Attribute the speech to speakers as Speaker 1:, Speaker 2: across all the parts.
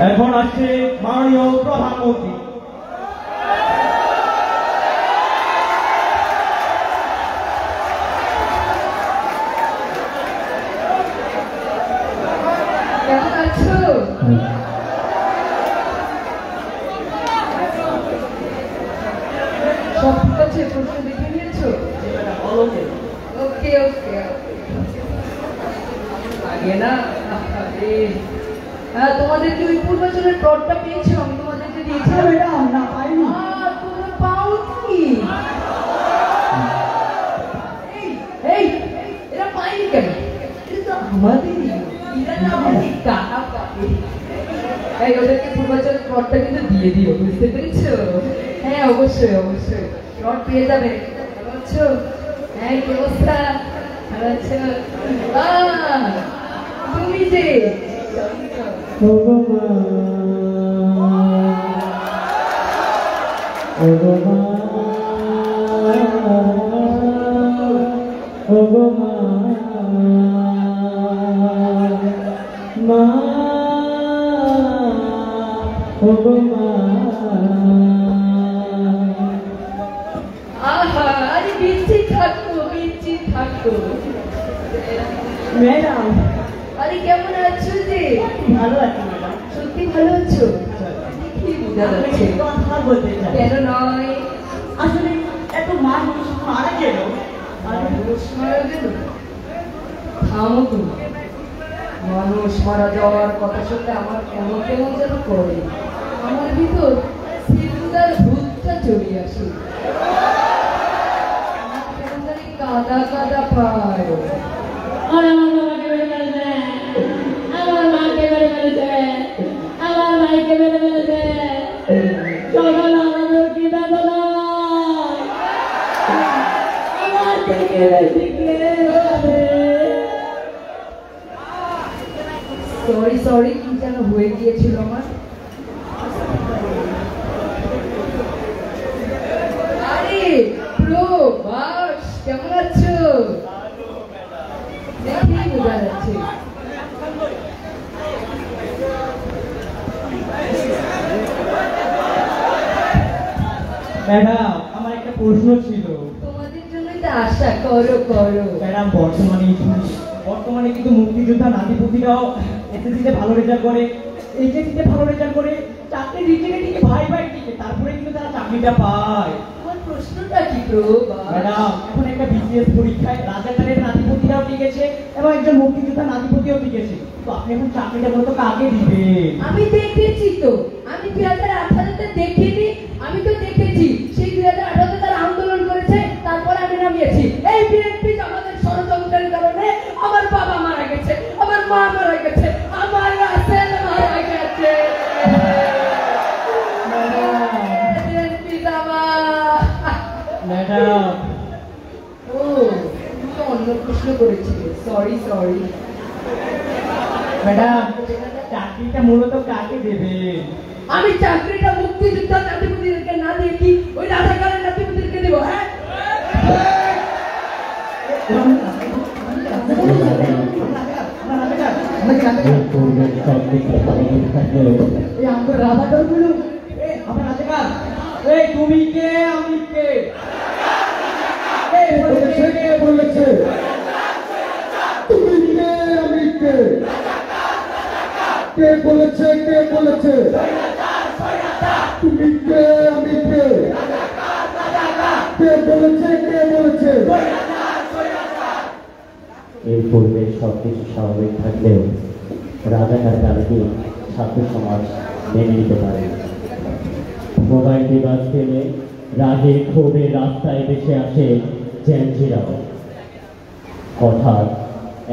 Speaker 1: এখন আসছে মাননীয় প্রধানমন্ত্রী।
Speaker 2: তোমাদেরকে ওই পূর্বাচলের প্লটটা পেয়েছো? আমি তোমাদেরকে দিয়েছিলাম।
Speaker 1: ম্যাডাম না পাইনি।
Speaker 2: তোমরা পাওনি? এই এরা পায়নি কেন? এটা তো আমাদেরই, এরা না আমাদের টাকা পাবে। এই ওদেরকে পূর্বাচলের প্লটটা কিন্তু দিয়ে দিও, বুঝতে পেরেছো? হ্যাঁ অবশ্যই অবশ্যই প্লট পেয়ে যাবে, বুঝছো? হ্যাঁ কি অবস্থা? ভালো আছো? তুমি যে আরে বিচ্ছি থাকো
Speaker 1: ম্যাডাম
Speaker 2: আরে কেমন আছো যে?
Speaker 1: ভালো আছি ম্যাডাম।
Speaker 2: সত্যি ভালো আছো? কি বোঝা যাচ্ছে?
Speaker 1: কথা বলতে চাই।
Speaker 2: কেন নয়?
Speaker 1: আসলে এত মানুষ মারা গেল।
Speaker 2: মানুষ মারা গেল? থামো তুমি। মানুষ মারা যাওয়ার কথা শুনতে আমার কেমন কেমন যেন করে। আমার ভিতর সিলুদার ভূতটা চলে আসে। কেমন জানি কাদা কাদা পায়।
Speaker 3: আমার মাকে মেরে ফেলেছে, আমার ভাইকে মেরে ফেলেছে, সকাল আমাদের কি বেদনা, আমার থেকে
Speaker 2: সরি কি যেন হয়ে গিয়েছিল আমার। আরে প্রভাস কেমন আছো? দেখেই বোঝা যাচ্ছে।
Speaker 1: ম্যাডাম আমার একটা প্রশ্ন ছিল।
Speaker 2: তোমাদের জন্যই তো আশা। করো
Speaker 1: ম্যাডাম বর্তমানে কিন্তু মুক্তিযোদ্ধা নাতিপুতিরাও এসএসসিতে ভালো রেজাল্ট করে, এইচএসসিতে ভালো রেজাল্ট করে, চাকরি রিটেনে টিকে ভাই টিকে, তারপরে কিন্তু তারা চাকরিটা পায়।
Speaker 2: তোমার প্রশ্নটা কি প্রভাস?
Speaker 1: ম্যাডাম এখন একটা বিসিএস পরীক্ষায় রাজাকারের নাতিপুতিরাও টিকেছে এবং একজন মুক্তিযোদ্ধা নাতিপুতিও টিকেছে, তো আপনি এখন চাকরিটা বলতো কাকে দিবেন?
Speaker 2: আমি দেখেছি তো, আমি 2018-তে দেখিনি, আমি তো দেখেছি সেই 2018-তে তারা আন্দোলন করেছে, তারপরে আমি নামিয়েছি। এই বিএনপি আমাদের ষড়যন্ত্রের কারণে আমার বাবা মারা গেছে, আমার মা মারা গেছে, আমার রাসেল মারা গেছে। বিএনপি
Speaker 1: ম্যাডাম
Speaker 2: ও তুমি তো অন্য প্রশ্ন করেছিলে। সরি
Speaker 1: ম্যাডাম চাকরিটা মূলত কাকে দেবেন?
Speaker 2: আমি চাকরিটা মুক্তিযোদ্ধা নাতিপুতিদেরকে না দিয়ে কি ওই রাজাকারের নাতিপুতিদেরকে দেবো? হ্যাঁ
Speaker 1: রাজাকারগুলো আমার রাজাকার। এই তুমি কে আমি কে?
Speaker 4: কে বলেছে তুমি কে আমি কে? কে বলেছে তুমি কে আমি কে? কে বলেছে?
Speaker 5: এর পূর্বে সবকিছু স্বাভাবিক থাকলেও রাজাকার দাবিকে ছাত্র সমাজ মেনে নিতে পারে। মোবাইল ডিভাইস পেলে রাগে ক্ষোভে রাস্তায় ভেসে আসে জ্যানজিরাও। হঠাৎ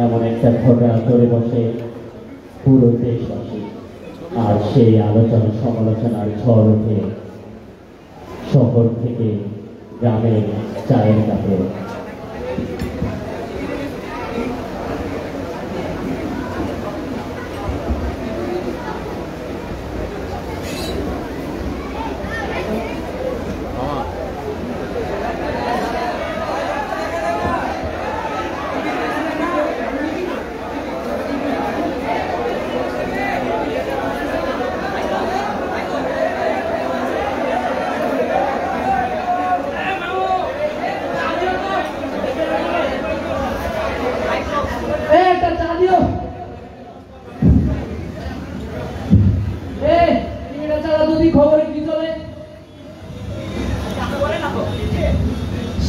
Speaker 5: এমন একটা ঘটনা করে বসে পুরো দেশবাসী, আর সেই আলোচনা সমালোচনার ঝড় ওঠে শহর থেকে গ্রামের চায়ের কাপে।
Speaker 2: একটা চা দিও। ছাড়া দুদিন খবরে কি চলে?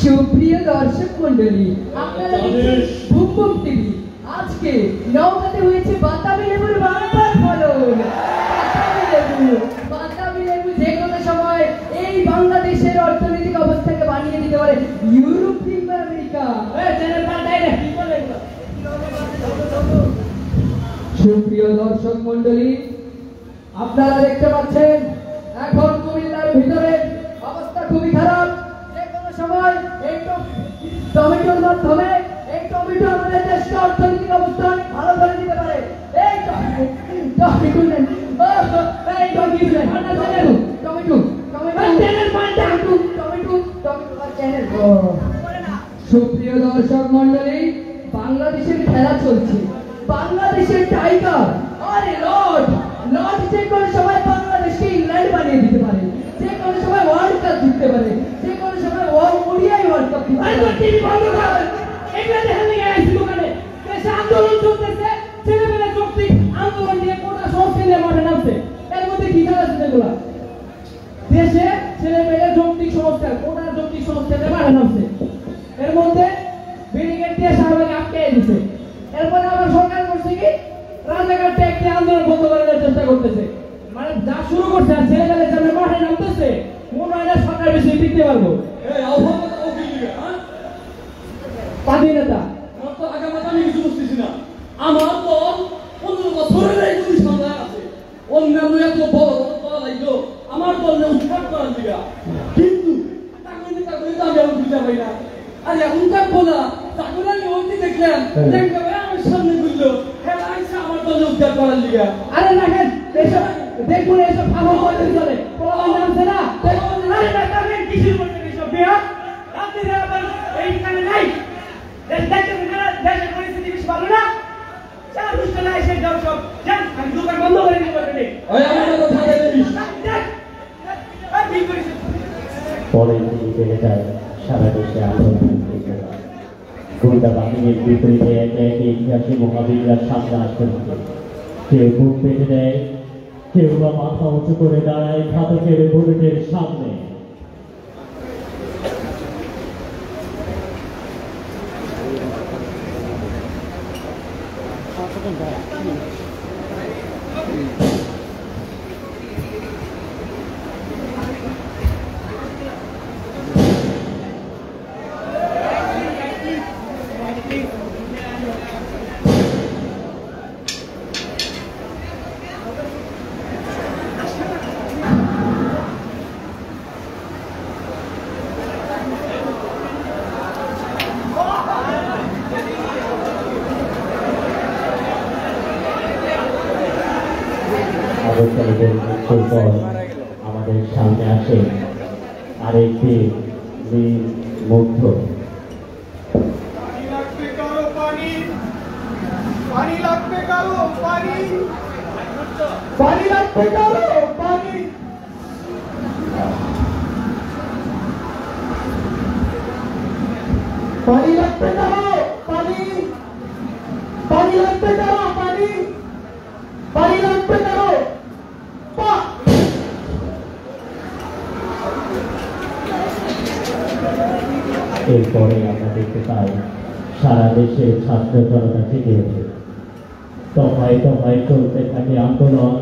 Speaker 2: সুপ্রিয় দর্শক মন্ডলী, আপনারা দেখছেন ভূম টিভি। আজকে নওগাঁতে হয়েছে বাতাবি লেবুর বাম্পার ফলন। বাতাবি লেবু যে কোনো সময় এই বাংলাদেশের অর্থনৈতিক অবস্থাকে বানিয়ে দিতে পারে ইউরোপ কিংবা আমেরিকা। সুপ্রিয় দর্শক মন্ডলী, আপনারা দেখতে পাচ্ছেন এখন কুমিল্লার ভিতরে অবস্থা খুবই খারাপ। যে কোনো সময় এই টমেটোর মাধ্যমে এই টমেটো আমাদের দেশের অর্থনৈতিক অবস্থা অনেক ভালো করে দিতে পারে। এই টমেটো নেন, এই টমেটো সুপ্রিয় দর্শক মন্ডলী, বাংলাদেশের খেলা চলছে। বাংলাদেশের টাইগার আরে লর্ড যে কোনো সময় বাংলাদেশকে ইংল্যান্ড বানিয়ে দিতে পারে, যে কোনো সময় ওয়ার্ল্ড কাপ জিততে পারে, যে কোনো সময় ওডিআই ওয়ার্ল্ড কাপ জিততে পারে।
Speaker 1: আন্দোলন চলতেছে, ছেলেমেয়েরা যৌক্তিক আন্দোলন নিয়ে কোটা সংস্কারের মাঠে নামছে। এর মধ্যে কি খেলা আছে যেগুলা দেশে ছেলেমেয়েরা যৌক্তিক সংস্কার, কোটার যৌক্তিক সংস্কারের মাঠে নামছে। এর মধ্যে ব্যারিকেড দিয়ে শাহবাগে আটকে দিছে। এরপরে আবার সরকার করছে কি রাজাঘাটে একটি আন্দোলন বন্ধ করার চেষ্টা করতেছে। মানে যা শুরু করছে আর ছেলেমেয়েদের সামনে মাঠে নামতেছে, মনে হয় না সরকার বেশি টিকতে পারবো। স্বাধীনতা
Speaker 6: আমার দল 15 বছরের এই পুলিশ মামলায় আছে। অন্যান্য এত বড় বড় লাগলো আমার দলকে উৎখাত করার দিকা, কিন্তু আমি বুঝতে পারি না। আর এখনকার বলা তাকে আমি ওইটি দেখলাম আমার সামনে বুঝলো খেলা আইসা আমার দলকে উৎখাত করার দিকা।
Speaker 1: আরে দেখেন এসব দেখুন, এসব ফাগল করতে চলে পোলাপান নামছে না। আরে দেখেন কিসের মধ্যে এসব বিয়া রাতে আবার এইখানে নাই। দেশের পরিস্থিতি বেশি ভালো না, চার অনুষ্ঠানে এসে যাও সব যান, আমি দোকান বন্ধ করে দিতে পারবেন।
Speaker 5: পরের দিকে বেড়ে যায় সারা দেশে আন্দোলন। গোটা বাহিনীর বিপরীতে একে একে ইতিহাসী মহাবীররা সামনে আসতে থাকে। কেউ বুক পেতে দেয়, কেউ বা মাথা উঁচু করে দাঁড়ায় ঘাতকের বুলেটের সামনে। মৃত্যুর পর আমাদের সামনে আসে আরেকটি মুগ্ধ।
Speaker 4: পানি লাগবে কারো, পানি লাগবে কারো, পানি লাগবে কারো, পানি লাগবে কারো, পানি লাগবে কারো।
Speaker 5: এরপরে আমরা দেখতে পাই সারা দেশের ছাত্র জনতা থেকে ওঠে। দফায় দফায় চলতে থাকে আন্দোলন,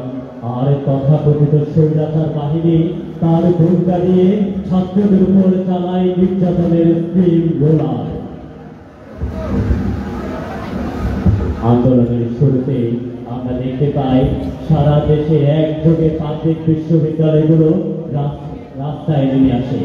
Speaker 5: আর তথাকথিত স্বৈরাচার বাহিনী তার ভূমিকা দিয়ে ছাত্রদের উপর চালায় নির্যাতনের স্ট্রিম রোলার। আন্দোলনের শুরুতে আমরা দেখতে পাই সারা দেশে একযোগে পাবলিক বিশ্ববিদ্যালয়গুলো রাস্তায় নেমে আসে।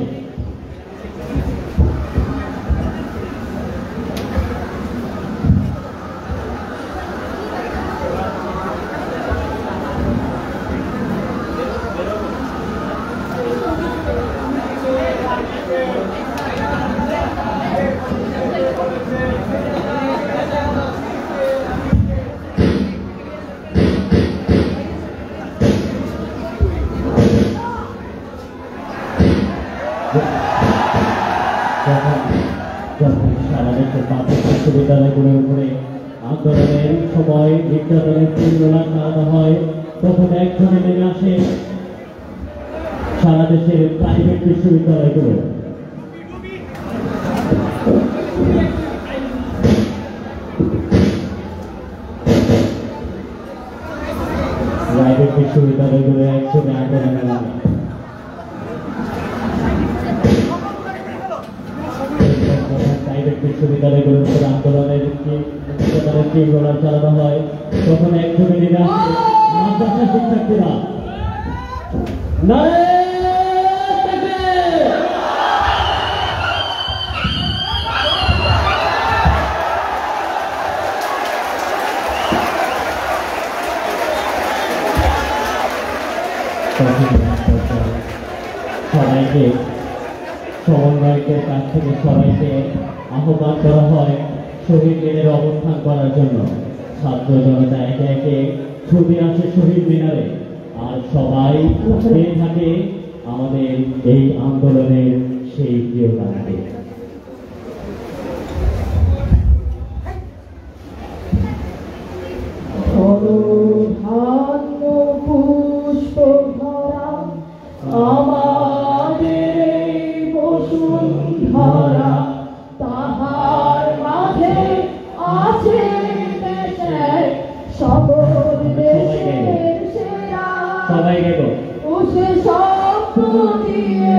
Speaker 5: যখন সারা দেশের প্রাথমিক বিশ্ববিদ্যালয়গুলোর উপরে আন্দোলনের সময় নির্যাতনের তীব্রতা চালানো হয়, তখন একজনে নেমে আসে সারা দেশের প্রাইভেট বিশ্ববিদ্যালয়গুলো। বিশ্ববিদ্যালয় গ্রন্থের আন্দোলনের তীব্রতা চালানো হয়, তখন একযোগে নেমে আসে মাদ্রাসা শিক্ষার্থীরা। নারে সবাইকে সমন্বয়কের কাছ থেকে সবাইকে আহ্বান করা হয় শহীদ মিনারে অবস্থান করার জন্য। ছাত্র জনতা একে একে ছুটে আসে শহীদ মিনারে, আর সবাই পেয়ে থাকে আমাদের এই আন্দোলনের সেই প্রিয় গানকে।
Speaker 3: পুষ্প ভরা আমাদের বসুন্ধরা, তাহার মাঝে আছে দেশের সকল দেশের সেরা।
Speaker 5: সবাই গেল
Speaker 3: সে স্বপ্ন দিয়ে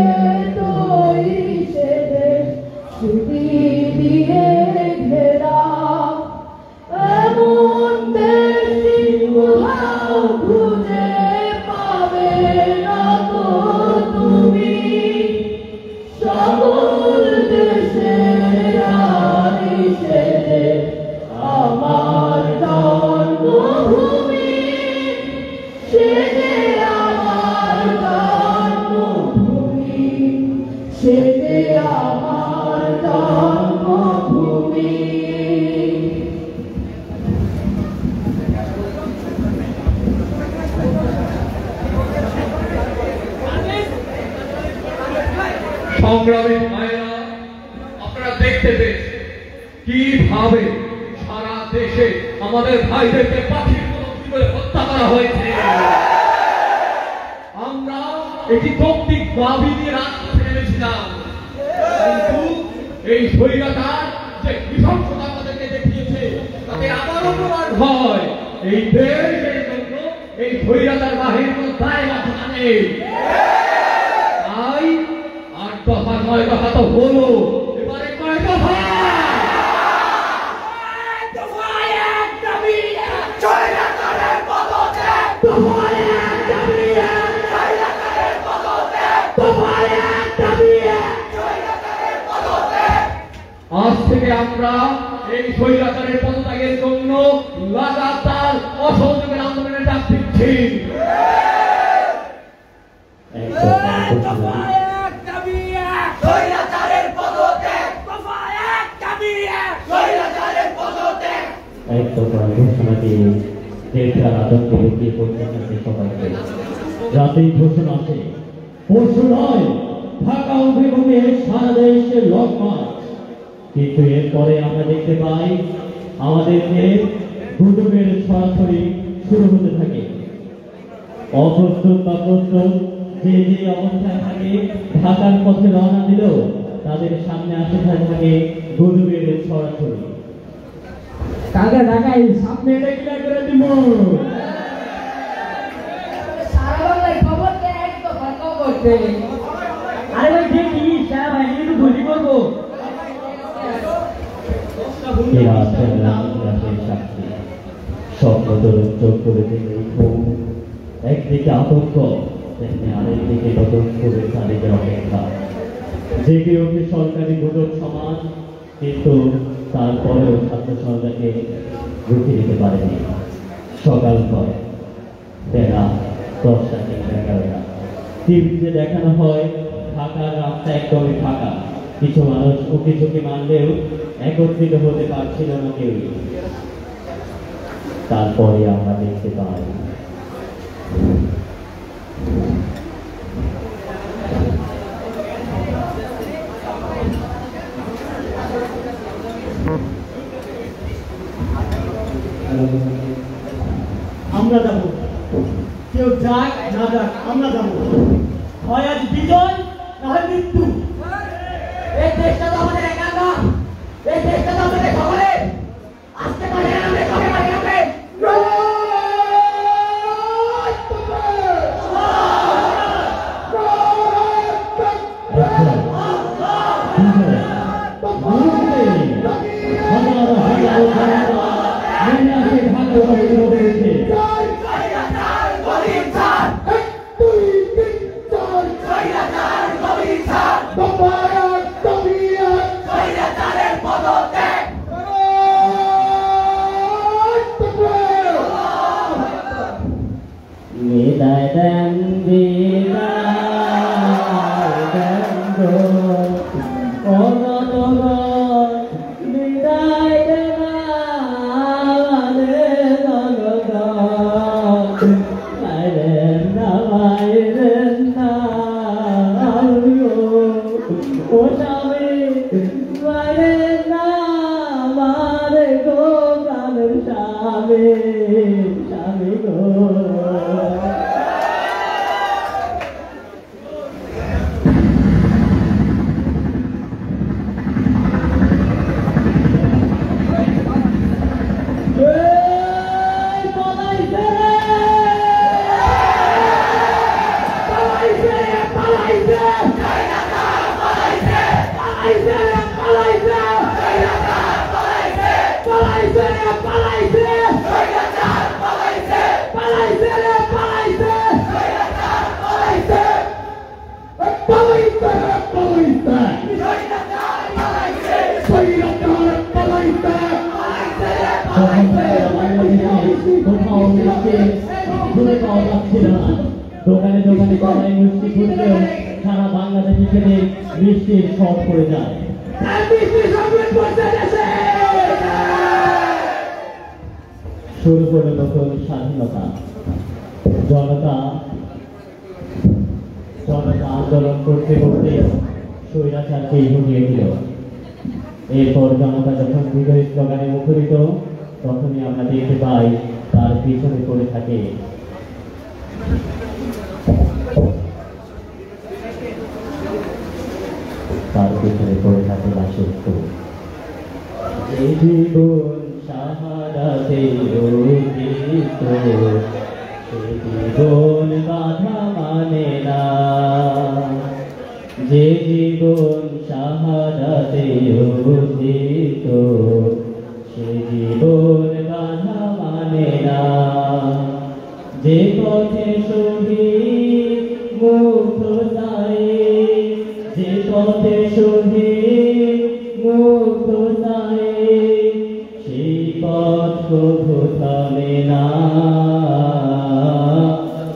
Speaker 3: তৈরি সে দেশ, স্মৃতি দিয়ে ঘেরা। এমন দেশটি কোথাও খুঁজে পাবে না তো তুমি, সকল দেশের রানী সে দেশ আমার জন্মভূমি, সে যে আমার জন্মভূমি, সে যে আমার জন্মভূমি।
Speaker 6: সংগ্রামী ভাইরা, আপনারা দেখতে পেয়েছেন কিভাবে সারা দেশে আমাদের ভাইদেরকে পাখির মতো করে হত্যা করা হয়েছে। আমরা এটি যৌক্তিক দাবি নিয়ে রাজপথে নেমেছিলাম, কিন্তু এই স্বৈরাচার যে নৃশংসতা আমাদেরকে দেখিয়েছে তাতে আবারও প্রমাণ হয় এই দেশের জন্য এই স্বৈরাচার বাহিনীর কোনো দায়বদ্ধতা নেই। তাই ৮ দফা ৯ দফা তো হলো, এবারে কয় দফা? আজ থেকে আমরা এই স্বৈরাচারের পদত্যাগের জন্য লাগাতার অসহযোগের আন্দোলনের ডাক দিচ্ছি।
Speaker 5: রাতেই ঘোষণা আছে, পরশু নয়, ঢাকা অভিমুখে সারা দেশে লক মার্চ। কিন্তু এরপরে আমরা দেখতে পাই আমাদেরকে গুজবের ছড়াছড়ি শুরু হতে থাকে। অপ্রস্তুত বা প্রস্তুত যে যে অবস্থায় থাকে ঢাকার পথে রওনা দিলেও তাদের সামনে আসে থাকে গুজবের ছড়াছড়ি।
Speaker 1: কাকা ঢাকায় সামনে এটা ক্লিয়ার করে দিব।
Speaker 2: সারা বাংলায় খবর দেয়, এক দফা খবর দেয়।
Speaker 1: আরে ভাই দেখি সারা ভাই একটু ভুলি করবো।
Speaker 5: এরা আছেন রাজনীতির সাক্ষী, স্বপ্নদল চোখ করে দিলে ঘুম, একদিকে আতঙ্ক, তেমনি আরেকদিকে বদল করে চালিয়ে অপেক্ষা। জেগে ওঠে সরকারি গুজব সমাজ, কিন্তু তারপরেও ছাত্র সমাজকে রুখে দিতে পারেনি। সকাল হয় বেলা 10টা থেকে 11টা, টিভিতে দেখানো হয় ঢাকার রাস্তা একদমই ফাঁকা। কিছু মানুষ উঁকি ঝুঁকি মানলেও একত্রিত হতে পারছিল না কেউ। তারপরে আমরা দেখতে পাই
Speaker 4: আমরা যাব, কেউ যাক না যাক আমরা যাব। হয় আজ বিজয় না হয় মৃত্যু।
Speaker 3: এই দেশটা তো আমাদের একা না, এই দেশটা তো আমাদের সকলের। আসতে পারে আমরা সবাই পারি আমরা।
Speaker 5: বিজয় প্রকাশিত হয়েছে। বিদায় দেন বিদায় দেন গো অনন্তর বিদায় দেন আমাদের জনগণ মাইরেন না ও স্বামী মাইরেন না আমাদের গো প্রাণের স্বামী স্বামী গো দোকানে দোকানে কড়াই মিষ্টি ঘুরলেও সারা বাংলাদেশে থেকে মিষ্টির শখ পড়ে যায়। শুরু করে নতুন স্বাধীনতা জনতা আন্দোলন করতে করতে স্বৈরাচারকে হটিয়ে দিল। এরপর জনতা যখন বিজয়ী স্লোগানে মুখরিত তখনই আমরা দেখতে পাই তার পিছনে পড়ে থাকে লাশের স্তূপ। যে জীবন শাহাদাতে অর্পিত সে জীবন বাধা মানে না, যে জীবন শাহাদাতে অর্পিত সে জীবন বাধা মানে না, যে পথে শহীদ মুক্ত চাই, যে পথে শহীদ মুক্ত চাই, সেই পথ কভু থামে না,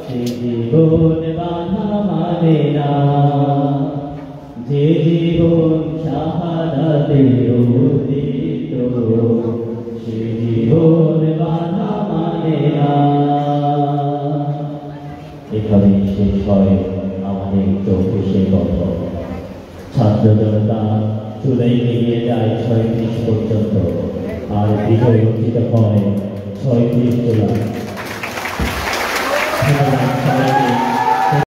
Speaker 5: সে জীবন বাধা মানে না, যে জীবন শাহাদাতে অর্পিত সে জীবন বাধা মানে না। এখানেই শেষ হয় আমাদের ২৪ বছর। ছাত্র জনতা চুলাই এগিয়ে যায় ৩৬ পর্যন্ত, আর বিজয় অর্জিত হয় ৩৬ জুলাই। ধন্যবাদ সবাইকে।